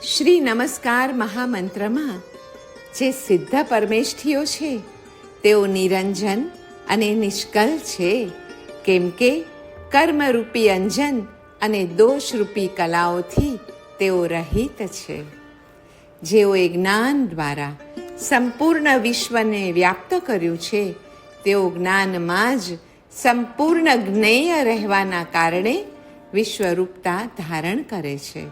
શ્રી નમસ્કાર મહામંત્રમાં જે સિદ્ધ પરમેષ્ઠીઓ છે તેઓ નિરંજન અને નિષ્કલ છે, કેમ કે કર્મરૂપી અંજન અને દોષરૂપી કલાઓથી તેઓ રહિત છે. જેઓએ જ્ઞાન દ્વારા સંપૂર્ણ વિશ્વને વ્યાપ્ત કર્યું છે, તેઓ જ્ઞાનમાં જ સંપૂર્ણ જ્ઞેય રહેવાના કારણે વિશ્વરૂપતા ધારણ કરે છે.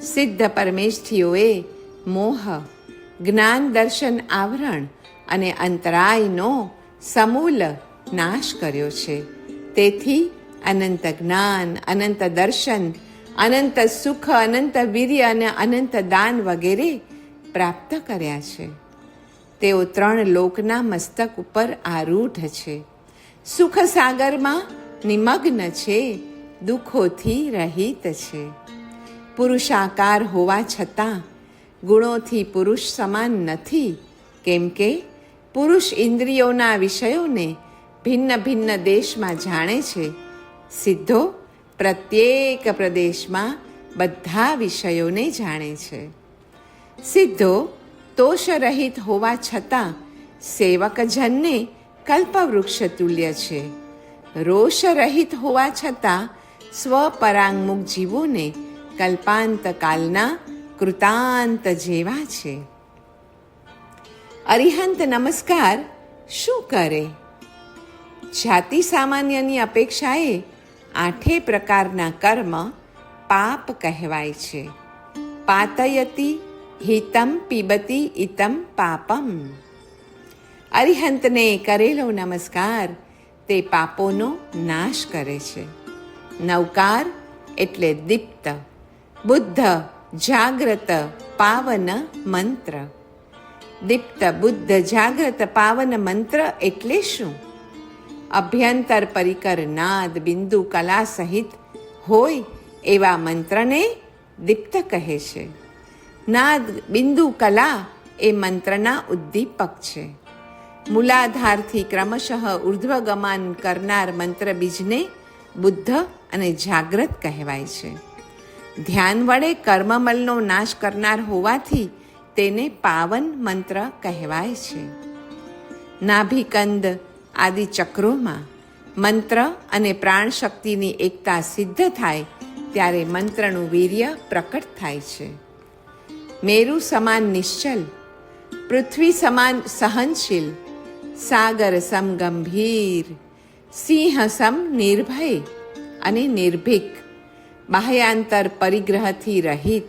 સિદ્ધ પરમેષ્ઠીઓએ મોહ, જ્ઞાન દર્શન આવરણ અને અંતરાયનો સમૂલ નાશ કર્યો છે. તેથી અનંત જ્ઞાન, અનંત દર્શન, અનંત સુખ, અનંત વીર્ય અને અનંત દાન વગેરે પ્રાપ્ત કર્યા છે. તેઓ 3 લોકના મસ્તક ઉપર આરૂઢ છે, સુખ સાગરમાં નિમગ્ન છે, દુઃખોથી રહિત છે. પુરુષાકાર હોવા છતાં ગુણોથી પુરુષ સમાન નથી, કેમ કે પુરુષ ઇન્દ્રિયોના વિષયોને ભિન્ન ભિન્ન દેશમાં જાણે છે. સિદ્ધો પ્રત્યેક પ્રદેશમાં બધા વિષયોને જાણે છે. સિદ્ધો દોષરહિત હોવા છતાં સેવકજનને કલ્પવૃક્ષ તુલ્ય છે. રોષરહિત હોવા છતાં સ્વપરાંગમુખ જીવોને કલ્પાંત કાલના કૃતાંત જેવા છે. અરિહંત નમસ્કાર શું કરે? જાતિ સામાન્યની અપેક્ષાએ 8 પ્રકારના કર્મ પાપ કહેવાય છે. પાતયતિ હિતમ પીબતી ઇતમ પાપમ. અરિહંતને કરેલો નમસ્કાર તે પાપોનો નાશ કરે છે. નવકાર એટલે દીપ્ત, બુદ્ધ, જાગ્રત, પાવન મંત્ર. દીપ્ત, બુદ્ધ, જાગ્રત, પાવન મંત્ર એટલે શું? અભ્યંતર પરિકર નાદ, બિંદુ, કલા સહિત હોય એવા મંત્રને દીપ્ત કહે છે. નાદ, બિંદુ, કલા એ મંત્રના ઉદ્દીપક છે. મૂલાધારથી ક્રમશઃ ઉર્ધ્વગમન કરનાર મંત્ર બીજને બુદ્ધ અને જાગ્રત કહેવાય છે. ધ્યાન વડે કર્મમલનો નાશ કરનાર હોવાથી તેને પાવન મંત્ર કહેવાય છે. નાભિકંદ આદિ ચક્રોમાં મંત્ર અને પ્રાણ શક્તિની એકતા સિદ્ધ થાય ત્યારે મંત્રનું વીર્ય પ્રકટ થાય છે. મેરુ સમાન નિશ્ચલ, પૃથ્વી સમાન સહનશીલ, સાગર સમ ગંભીર, સિંહ સમ નિર્ભય અને નિર્ભીક, બાહ્યાંતર પરિગ્રહથી રહિત,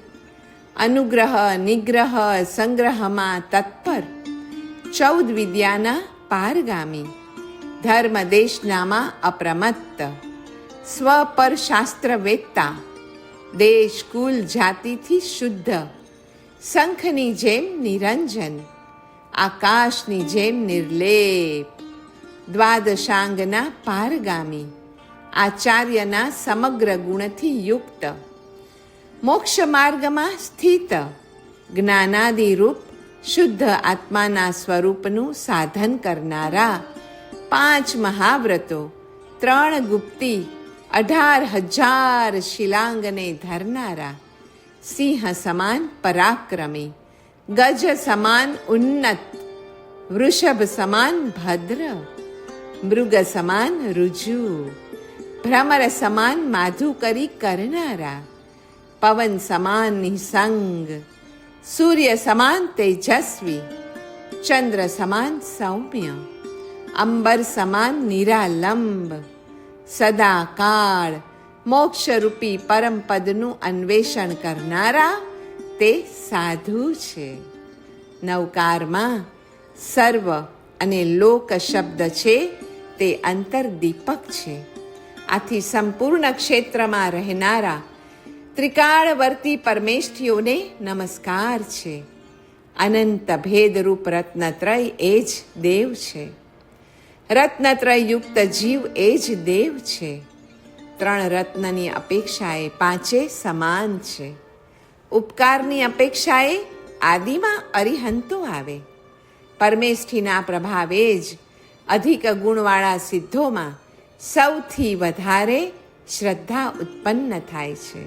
અનુગ્રહ, નિગ્રહ, સંગ્રહમાં તત્પર, 14 વિદ્યાના પારગામી, ધર્મ દેશનામાં અપ્રમત્ત, સ્વ પર શાસ્ત્ર વેત્તા, દેશ કુલ જાતિથી શુદ્ધ, શંખની જેમ નિરંજન, આકાશની જેમ નિર્લેપ, દ્વાદશાંગના પારગામી, આચાર્યના સમગ્ર ગુણથી યુક્ત, મોક્ષ માર્ગમાં સ્થિત, જ્ઞાનાદિરૂપ શુદ્ધ આત્માના સ્વરૂપનું સાધન કરનારા, 5 મહાવ્રતો, 3 ગુપ્તી, 18,000 શિલાંગને ધરનારા, સિંહ સમાન પરાક્રમી, ગજ સમાન ઉન્નત, વૃષભ સમાન ભદ્ર, મૃગ સમાન રુજુ, ભ્રમર સમાન માધુકરી કરનારા, પવન સમાન નિસંગ, સૂર્ય સમાન તેજસ્વી, ચંદ્ર સમાન સૌમ્ય, અંબર સમાન નિરાલંબ, સદાકાળ મોક્ષરૂપી પરમપદનું અન્વેષણ કરનારા તે સાધુ છે. નવકારમાં સર્વ અને લોક શબ્દ છે તે અંતરદીપક છે. આથી સંપૂર્ણ ક્ષેત્રમાં રહેનારા ત્રિકાળવર્તી પરમેષ્ઠીઓને નમસ્કાર છે. અનંત ભેદરૂપ રત્નત્રય એ જ દેવ છે. રત્નત્રય યુક્ત જીવ એ જ દેવ છે. 3 રત્નની અપેક્ષાએ 5 સમાન છે. ઉપકારની અપેક્ષાએ આદિમાં અરિહંતો આવે. પરમેષ્ઠીના પ્રભાવે જ અધિક ગુણવાળા સિદ્ધોમાં સૌથી વધારે શ્રદ્ધા ઉત્પન્ન થાય છે.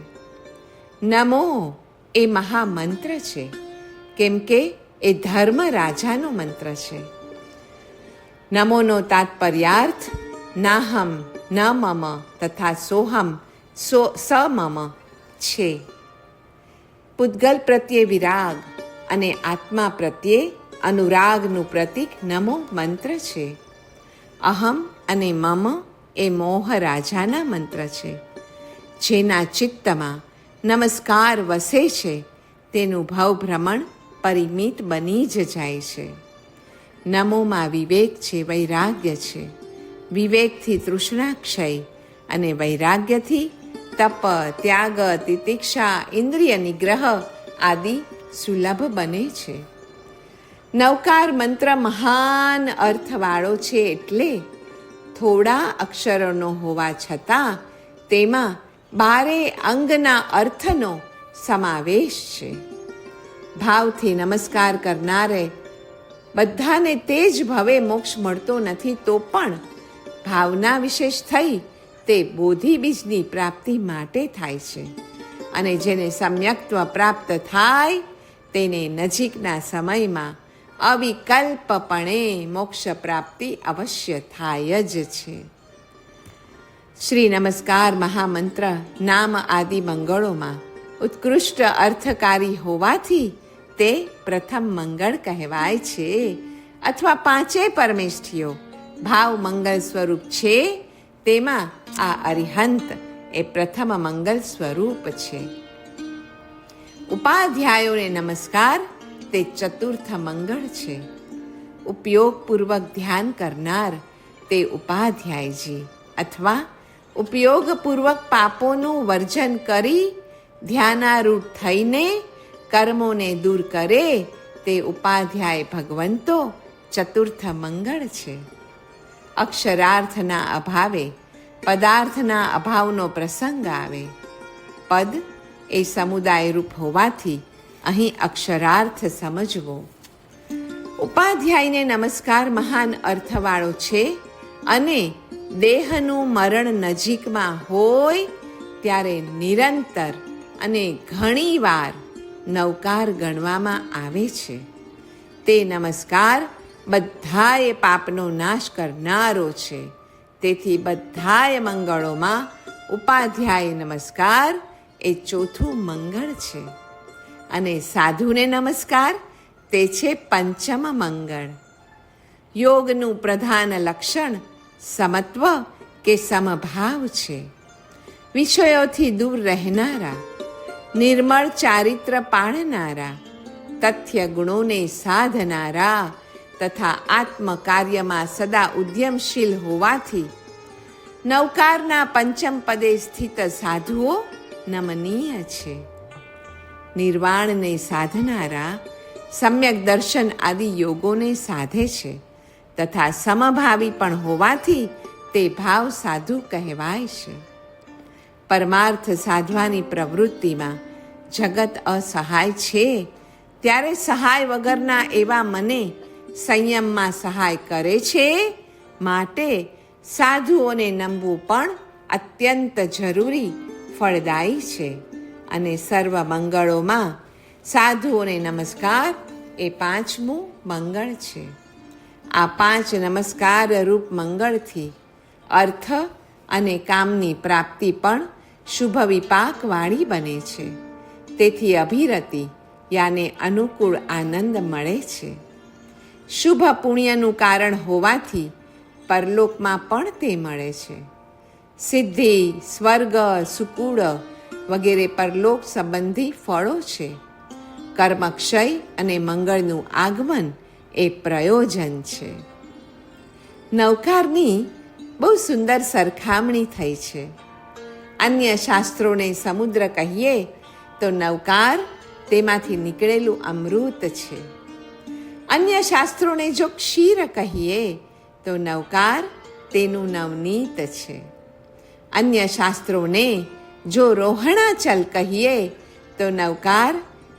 નમો એ મહામંત્ર છે, કેમ કે એ ધર્મ રાજાનો મંત્ર છે. નમોનો તાત્પર્યાર્થ નાહમ ન મમ તથા સોહમ સ મમ છે. પૂતગલ પ્રત્યે વિરાગ અને આત્મા પ્રત્યે અનુરાગનું પ્રતીક નમો મંત્ર છે. અહમ અને મમ એ મોહ રાજાના મંત્ર છે. જેના ચિત્તમાં નમસ્કાર વસે છે તેનું ભવભ્રમણ પરિમિત બની જ જાય છે. નમોમાં વિવેક છે, વૈરાગ્ય છે. વિવેકથી તૃષ્ણાક્ષય અને વૈરાગ્યથી તપ, ત્યાગ, તિતિક્ષા, ઇન્દ્રિય નિગ્રહ આદિ સુલભ બને છે. નવકાર મંત્ર મહાન અર્થવાળો છે, એટલે થોડા અક્ષરોનો હોવા છતાં તેમાં 12 અંગના અર્થનો સમાવેશ છે. ભાવથી નમસ્કાર કરનારે બધાને તે જ ભવે મોક્ષ મળતો નથી, તો પણ ભાવના વિશેષ થઈ તે બોધિ બીજની પ્રાપ્તિ માટે થાય છે. અને જેને સમ્યક્ત્વ પ્રાપ્ત થાય તેને નજીકના સમયમાં અવિકલ્પપણે મોક્ષ પ્રાપ્તિ અવશ્ય થાય જ છે. શ્રી નમસ્કાર મહામંત્ર નામ આદિ મંગળોમાં ઉત્કૃષ્ટ અર્થકારી હોવાથી તે પ્રથમ મંગળ કહેવાય છે, અથવા 5 પરમેષ્ઠીઓ ભાવ મંગલ સ્વરૂપ છે, તેમાં આ અરિહંત એ પ્રથમ મંગલ સ્વરૂપ છે. ઉપાધ્યાયોને નમસ્કાર તે ચતુર્થ મંગળ છે. ઉપયોગપૂર્વક ધ્યાન કરનાર તે ઉપાધ્યાયજી, અથવા ઉપયોગપૂર્વક પાપોનું વર્જન કરી ધ્યાનારૂઢ થઈને કર્મોને દૂર કરે તે ઉપાધ્યાય ભગવંતો ચતુર્થ મંગળ છે. અક્ષરાર્થના અભાવે પદાર્થના અભાવનો પ્રસંગ આવે. પદ એ સમુદાય રૂપ હોવાથી અહીં અક્ષરાર્થ સમજવો. ઉપાધ્યાયને નમસ્કાર મહાન અર્થવાળો છે, અને દેહનું મરણ નજીકમાં હોય ત્યારે નિરંતર અને ઘણીવાર નવકાર ગણવામાં આવે છે. તે નમસ્કાર બધાએ પાપનો નાશ કરનારો છે. તેથી બધાય મંગળોમાં ઉપાધ્યાય નમસ્કાર એ ચોથું મંગળ છે. અને સાધુને નમસ્કાર તે છે પંચમ મંગળ. યોગનું પ્રધાન લક્ષણ સમત્વ કે સમભાવ છે. વિષયોથી દૂર રહેનારા, નિર્મળ ચારિત્ર પાળનારા, તથ્ય ગુણોને સાધનારા તથા આત્મકાર્યમાં સદા ઉદ્યમશીલ હોવાથી નવકારના પંચમ પદે સ્થિત સાધુઓ નમનીય છે. નિર્વાણને સાધનારા સમ્યક દર્શન આદિ યોગોને સાધે છે, તથા સમભાવી પણ હોવાથી તે ભાવ સાધુ કહેવાય છે. પરમાર્થ સાધવાની પ્રવૃત્તિમાં જગત અસહાય છે, ત્યારે સહાય વગરના એવા મને સંયમમાં સહાય કરે છે. માટે સાધુઓને નમવું પણ અત્યંત જરૂરી ફળદાયી છે. અને સર્વ મંગળોમાં સાધુઓને નમસ્કાર એ 5મું મંગળ છે. આ 5 નમસ્કાર રૂપ મંગળથી અર્થ અને કામની પ્રાપ્તિ પણ શુભ વિપાકવાળી બને છે. તેથી અભિરતિ યાને અનુકૂળ આનંદ મળે છે. શુભ પુણ્યનું કારણ હોવાથી પરલોકમાં પણ તે મળે છે. સિદ્ધિ, સ્વર્ગ, સુકુળ વગેરે પરલોક સંબંધી ફળો છે. કર્મક્ષય અને મંગળનું આગમન એ પ્રયોજન છે. નવકારની બહુ સુંદર સરખામણી થઈ છે. અન્ય શાસ્ત્રોને સમુદ્ર કહીએ તો નવકાર તેમાંથી નીકળેલું અમૃત છે. અન્ય શાસ્ત્રોને જો ક્ષીર કહીએ તો નવકાર તેનું નવનીત છે. અન્ય શાસ્ત્રોને જો રોહણાચલ કહીએ તો નવકાર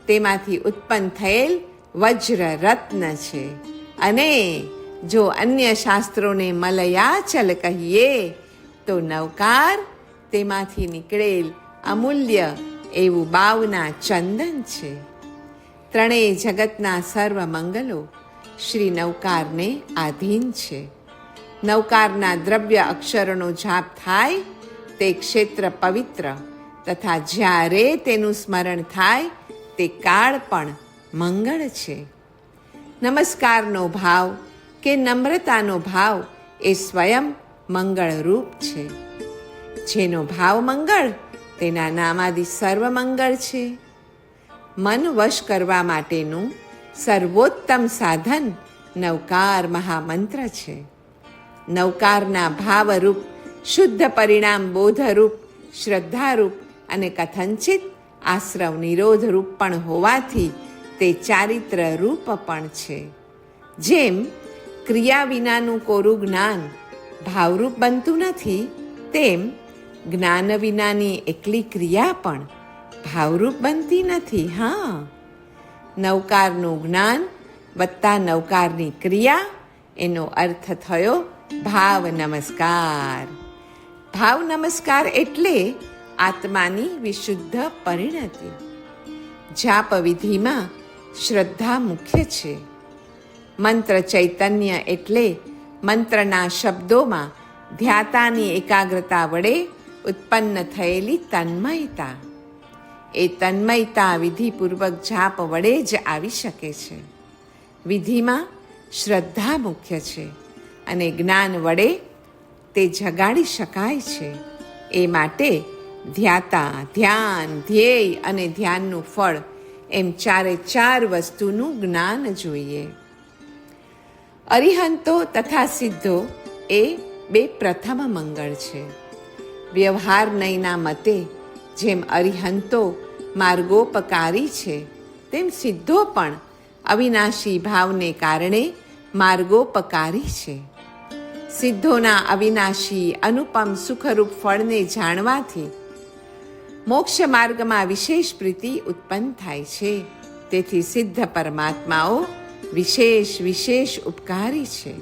તેમાંથી ઉત્પન્ન થયેલ વજ્ર રત્ન છે. અને જો અન્ય શાસ્ત્રોને મલયાચલ કહીએ તો નવકાર તેમાંથી નીકળેલ અમૂલ્ય એવું બાવના ચંદન છે. ત્રણેય જગતના સર્વ મંગલો શ્રી નૌકારને આધીન છે. નૌકારના દ્રવ્ય અક્ષરોનો જાપ થાય તે ક્ષેત્ર પવિત્ર તથા જ્યારે તેનું સ્મરણ થાય તે કાળ પણ મંગળ છે. નમસ્કારનો ભાવ કે નમ્રતાનો ભાવ એ સ્વયં મંગળરૂપ છે. જેનો ભાવ મંગળ તેના નામાદિ સર્વ મંગળ છે. મન વશ કરવા માટેનું સર્વોત્તમ સાધન નૌકાર મહામંત્ર છે. નૌકારના ભાવરૂપ શુદ્ધ પરિણામ બોધરૂપ શ્રદ્ધારૂપ અને કથંચિત આશ્રવ નિરોધરૂપ પણ હોવાથી તે ચારિત્ર રૂપ પણ છે. જેમ ક્રિયા વિનાનું કોરું જ્ઞાન ભાવરૂપ બનતું નથી, તેમ જ્ઞાન વિનાની એકલી ક્રિયા પણ ભાવરૂપ બનતી નથી. હા, નૌકારનું જ્ઞાન વત્તા નૌકારની ક્રિયા, એનો અર્થ થયો ભાવ નમસ્કાર. ભાવ નમસ્કાર એટલે આત્માની વિશુદ્ધ પરિણતિ. જાપ વિધિમાં શ્રદ્ધા મુખ્ય છે. મંત્ર ચૈતન્ય એટલે મંત્રના શબ્દોમાં ધ્યાતાની એકાગ્રતા વડે ઉત્પન્ન થયેલી તન્મયતા. એ તન્મયતા વિધિપૂર્વક જાપ વડે જ આવી શકે છે. વિધિમાં શ્રદ્ધા મુખ્ય છે અને જ્ઞાન વડે તે જગાડી શકાય છે. એ માટે ધ્યાતા, ધ્યાન, ધ્યેય અને ધ્યાનનું ફળ એમ ચારે ચાર વસ્તુનું જ્ઞાન જોઈએ. અરિહંતો તથા સિદ્ધો એ બે પ્રથમ મંગળ છે. વ્યવહાર નયના મતે જેમ અરિહંતો માર્ગોપકારી છે, તેમ સિદ્ધો પણ અવિનાશી ભાવને કારણે માર્ગોપકારી છે. સિદ્ધોના અવિનાશી અનુપમ સુખરૂપ ફળને જાણવાથી મોક્ષ માર્ગમાં વિશેષ પ્રીતિ ઉત્પન્ન થાય છે. તેથી સિદ્ધ પરમાત્માઓ વિશેષ ઉપકારી છે.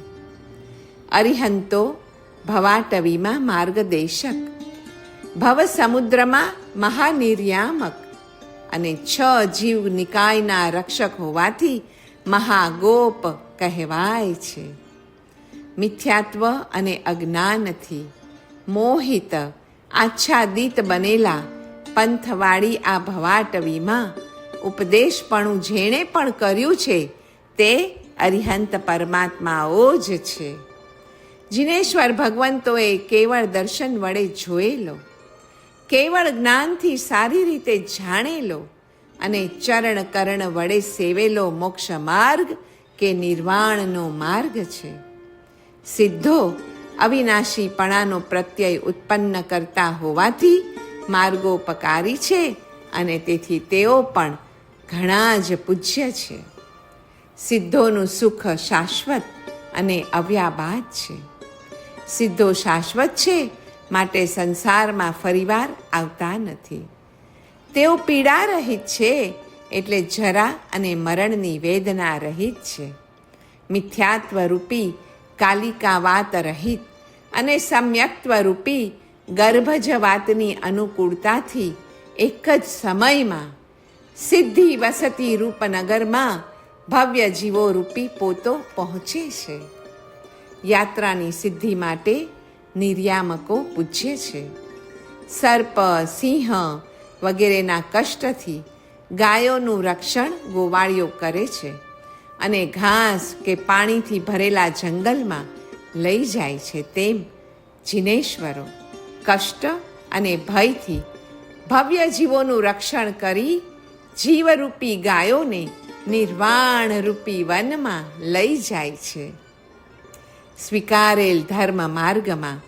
અરિહંતો ભવાટવીમાં માર્ગદેશક, ભવ સમુદ્રમાં મહાનિર્યામક અને 6 જીવ નિકાયના રક્ષક હોવાથી મહાગોપ કહેવાય છે. મિથ્યાત્વ અને અજ્ઞાનથી મોહિત આચ્છાદિત બનેલા પંથવાળી આ ભવાટવીમાં ઉપદેશપણું જેણે પણ કર્યું છે તે અરિહંત પરમાત્માઓ જ છે. જિનેશ્વર ભગવંતોએ કેવળ દર્શન વડે જોયેલો, કેવળ જ્ઞાનથી સારી રીતે જાણેલો અને ચરણ કરણ વડે સેવેલો મોક્ષ માર્ગ કે નિર્વાણનો માર્ગ છે. સિદ્ધો અવિનાશીપણાનો પ્રત્યય ઉત્પન્ન કરતા હોવાથી માર્ગોપકારી છે અને તેથી તેઓ પણ ઘણા જ પૂજ્ય છે. સિદ્ધોનું સુખ શાશ્વત અને અવ્યાબાદ છે. સિદ્ધો શાશ્વત છે માટે સંસારમાં ફરીવાર આવતા નથી. તેઓ પીડા રહિત છે એટલે જરા અને મરણની વેદના રહિત છે. મિથ્યાત્વ રૂપી કાલિકા વાત રહિત અને સમ્યક્ત્વ રૂપી ગર્ભજ વાતની અનુકૂળતાથી એક જ સમયમાં સિદ્ધિ વસતી રૂપનગરમાં ભવ્ય જીવો રૂપી પોતો પહોંચે છે. યાત્રાની સિદ્ધિ માટે નિર્યામકો પૂજ્ય છે. સર્પ, સિંહ વગેરેના કષ્ટથી ગાયોનું રક્ષણ ગોવાળીઓ કરે છે અને ઘાસ કે પાણીથી ભરેલા જંગલમાં લઈ જાય છે. તેમ જિનેશ્વરો કષ્ટ અને ભયથી ભવ્ય જીવોનું રક્ષણ કરી જીવરૂપી ગાયોને નિર્વાણરૂપી વનમાં લઈ જાય છે. સ્વીકારેલ ધર્મ માર્ગમાં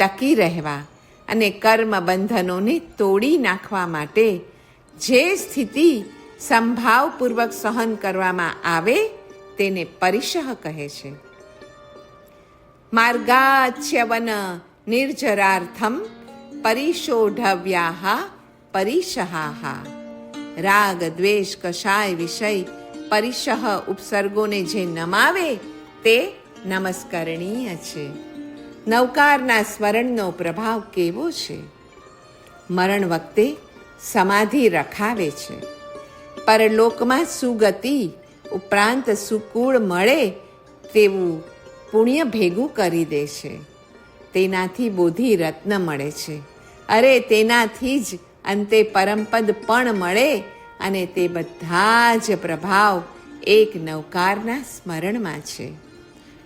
ટકી રહેવા અને કર્મ બંધનોને તોડી નાખવા માટે જે સ્થિતિ સંભાવપૂર્વક સહન કરવામાં આવે તેને પરિશહ કહે છે. માર્ગાચ્યવન નિર્જરાર્થમ પરિશોઢવ્યાહ પરિશહાહ. રાગ, દ્વેષ, કષાય વિષય પરિશહ ઉપસર્ગોને જે નમાવે તે નમસ્કરણીય છે. નૌકારના સ્મરણનો પ્રભાવ કેવો છે! મરણ વખતે સમાધિ રખાવે છે. પરલોકમાં સુગતિ ઉપરાંત સુકુળ મળે તેવું પુણ્ય ભેગું કરી દે છે. તેનાથી બોધિ રત્ન મળે છે. અરે તેનાથી જ અંતે પરમપદ પણ મળે, અને તે બધા જ પ્રભાવ એક નવકારના સ્મરણમાં છે.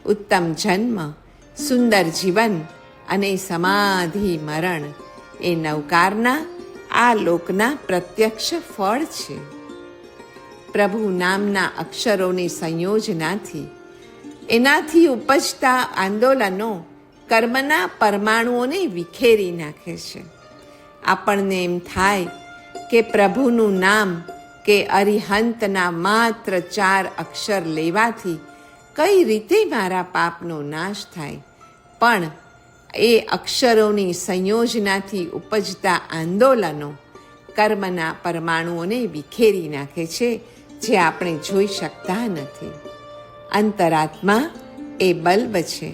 ઉત્તમ જન્મ, સુંદર જીવન અને સમાધિ મરણ એ નવકારના આ લોકના પ્રત્યક્ષ ફળ છે. પ્રભુ નામના અક્ષરોની સંયોજનાથી એનાથી ઉપજતા આંદોલનો કર્મના પરમાણુઓને વિખેરી નાખે છે. આપણને એમ થાય કે પ્રભુનું નામ કે અરિહંતના માત્ર 4 અક્ષર લેવાથી કઈ રીતે મારા પાપનો નાશ થાય, પણ એ અક્ષરોની સંયોજનાથી ઉપજતા આંદોલનો કર્મના પરમાણુઓને વિખેરી નાખે છે, જે આપણે જોઈ શકતા નથી. અંતરાત્મા એ બલ્બ છે.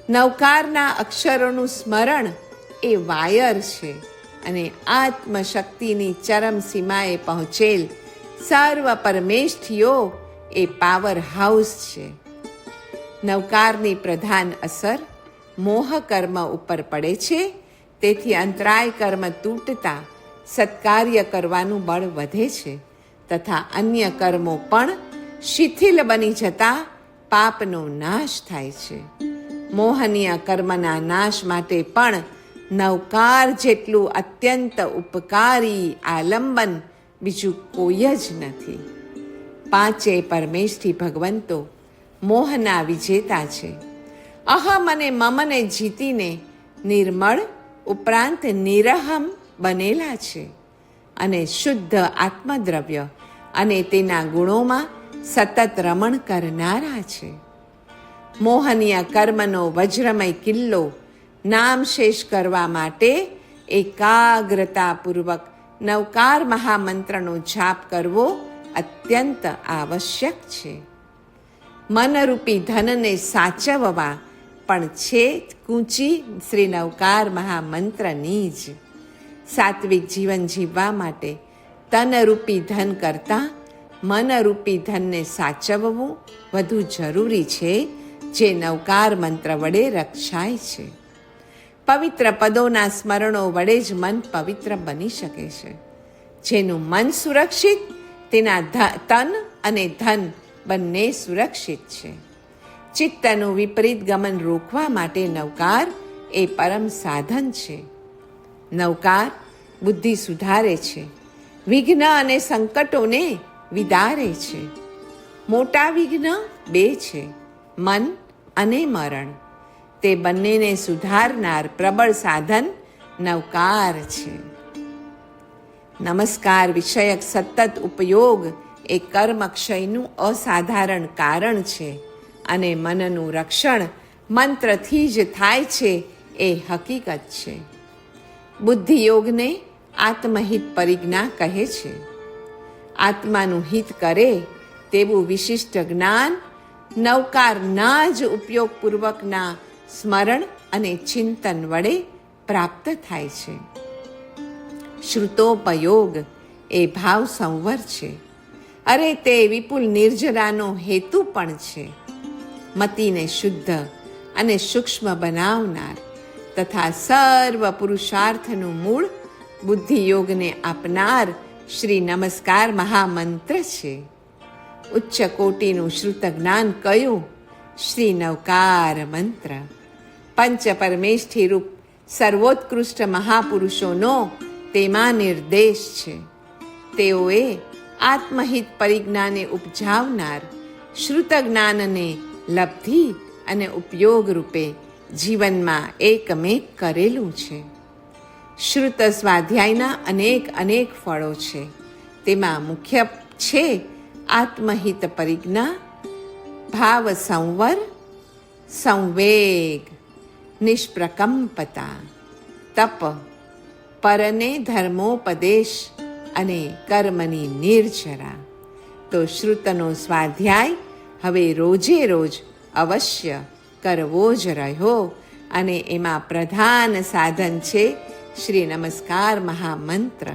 નવકારના અક્ષરોનું સ્મરણ એ વાયર છે, અને આત્મશક્તિની ચરમ સીમાએ પહોંચેલ સર્વ પરમેષ્ઠીઓ એ પાવર હાઉસ છે. નવકારની પ્રધાન અસર મોહ કર્મ ઉપર પડે છે. તેથી અંતરાય કર્મ તૂટતા સત્કાર્ય કરવાનું બળ વધે છે, તથા અન્ય કર્મો પણ શિથિલ બની જતા પાપનો નાશ થાય છે. મોહનીય કર્મના નાશ માટે પણ નવકાર જેટલું અત્યંત ઉપકારી આલંબન બીજું કોઈ જ નથી. 5 પરમેષ્ઠી ભગવંતો મોહના વિજેતા છે. અહમ અને મમને જીતીને નિર્મળ ઉપરાંત નિરહમ બનેલા છે, અને શુદ્ધ આત્મદ્રવ્ય અને તેના ગુણોમાં સતત રમણ કરનારા છે. મોહનીય કર્મનો વજ્રમય કિલ્લો નામશેષ કરવા માટે એકાગ્રતાપૂર્વક નવકાર મહામંત્રનો જાપ કરવો અત્યંત આવશ્યક છે. મનરૂપી ધનને સાચવવા પણ છે કૂંચી શ્રી નવકાર મહામંત્રની જ. સાત્વિક જીવન જીવવા માટે તનરૂપી ધન કરતાં મનરૂપી ધનને સાચવવું વધુ જરૂરી છે, જે નવકાર મંત્ર વડે રક્ષાય છે. પવિત્ર પદોના સ્મરણો વડે જ મન પવિત્ર બની શકે છે. જેનું મન સુરક્ષિત, તેના તન અને ધન બંને સુરક્ષિત છે. ચિત્તનું વિપરીત ગમન રોકવા માટે નવકાર એ પરમ સાધન છે. નવકાર બુદ્ધિ સુધારે છે, વિઘ્ન અને સંકટોને વિદારે છે. મોટા વિઘ્ન 2 છે, મન અને મરણ. તે બંનેને સુધારનાર પ્રબળ સાધન નવકાર છે. નમસ્કાર વિષયક સતત ઉપયોગ એ કર્મક્ષયનું અસાધારણ કારણ છે, અને મનનું રક્ષણ મંત્રથી જ થાય છે એ હકીકત છે. બુદ્ધિયોગને આત્મહિત પરિજ્ઞા કહે છે. આત્માનું હિત કરે તેવું વિશિષ્ટ જ્ઞાન નવકારના જ ઉપયોગપૂર્વકના સ્મરણ અને ચિંતન વડે પ્રાપ્ત થાય છે. શ્રુતોપયોગ એ ભાવ સંવર છે. અરે તે વિપુલ નિર્જરાનો હેતુ પણ છે. મતિને શુદ્ધ અને સૂક્ષ્મ બનાવનાર તથા સર્વ પુરુષાર્થનું મૂળ બુદ્ધિયોગને આપનાર શ્રી નમસ્કાર મહામંત્ર છે. ઉચ્ચ કોટીનું શ્રુત જ્ઞાન કયું? શ્રી નવકાર મંત્ર. પંચ પરમેષ્ઠી રૂપ સર્વોત્કૃષ્ટ મહાપુરુષોનો તેમાં નિર્દેશ છે. તેઓએ આત્મહિત પરિજ્ઞાને ઉપજાવનાર શ્રુત જ્ઞાનને લબ્ધિ અને ઉપયોગ રૂપે જીવનમાં એકમેક કરેલું છે. શ્રુત સ્વાધ્યાયના અનેક ફળો છે. તેમાં મુખ્ય છે આત્મહિત પરિજ્ઞા, ભાવ સંવર, સંવેગ, નિષ્પ્રકંપતા, તપ, પરને ધર્મોપદેશ અને કર્મની નિર્જરા. તો શ્રુતનો સ્વાધ્યાય હવે રોજે રોજ અવશ્ય કરવો જ રહ્યો, અને એમાં પ્રધાન સાધન છે શ્રી નમસ્કાર મહામંત્ર.